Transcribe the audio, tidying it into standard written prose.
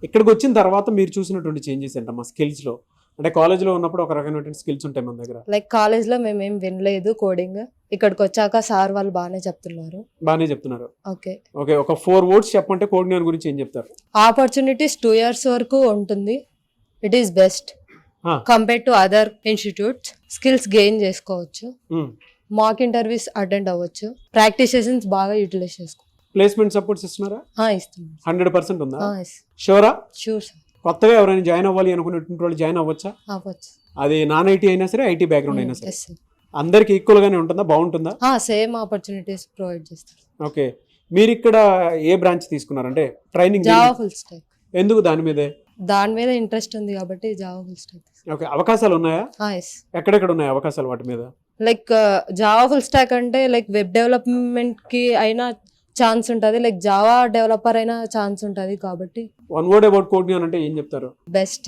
ఇక్కడికి వచ్చిన తర్వాత మీరు చూసినటువంటి చేంజెస్ ఏంటమ్మా స్కిల్స్లో? అంటే కాలేజ్లో ఉన్నప్పుడు ఒక రకమైనటువంటి స్కిల్స్ ఉంటాయి మన దగ్గర. లైక్ కాలేజ్లో మేమేం వినలేదు కోడింగ్, ఇక్కడికి వచ్చాక సార్ వాళ్ళు బాగానే చెప్తున్నారు. బాగానే చెప్తున్నారు. ఓకే ఓకే, ఒక 4 words చెప్పంటే కోడింగ్ గురించి ఏం చెప్తారు? ఆపర్చునిటీస్ 2 years వరకు ఉంటుంది. It is best compare to other institutes. Skills gain చేసుకోవచ్చు, మాక్ ఇంటర్వ్యూస్ అటెండ్ అవ్వచ్చు, ప్రాక్టీస్ సెషన్స్ బాగా యూటిలైజ్ చేసుకోవచ్చు. ప్లేస్మెంట్ సపోర్ట్స్ ఇస్తున్నారా? ఇస్తున్నాం. 100% ఉందా? షూరా? Sure sir. కొత్తగా ఎవరైనా జాయిన్ అవ్వాలి అనుకునేటువంటి వాళ్ళు జాయిన్ అవ్వచ్చా? అవ్వచ్చు. అది నాన్ ఐటీ అయినా సరే, ఐటీ బ్యాక్గ్రౌండ్ అయినా సరే ఎస్ సార్. అందరికి ఈక్వల్ గానే ఉంటుందా? బాగుంటుందా? సేమ్ ఆపర్చునిటీస్ ప్రొవైడ్ చేస్తారు. ఓకే, మీరు ఇక్కడ ఏ బ్రాంచ్ తీసుకున్నారంటే ట్రైనింగ్? Java full stack. ఎందుకు దాని మీదే? దాని మీద ఇంట్రెస్ట్ ఉంది కాబట్టి జావా ఫుల్ స్టాక్. ఓకే, అవకాశాలు ఉన్నాయా? ఎస్. ఎక్కడెక్కడ ఉన్నాయి అవకాశాలు వాటి మీద? లైక్ జావా ఫుల్ స్టాక్ అంటే లైక్ వెబ్ డెవలప్మెంట్ కి అయినా ఛాన్స్ ఉంటుంది, లైక్ జావా డెవలపర్ అయినా ఛాన్స్ ఉంటుంది కాబట్టి. వన్ వర్డ్ అబౌట్ కోడింగ్ అంటే ఏం చెప్తారు? బెస్ట్.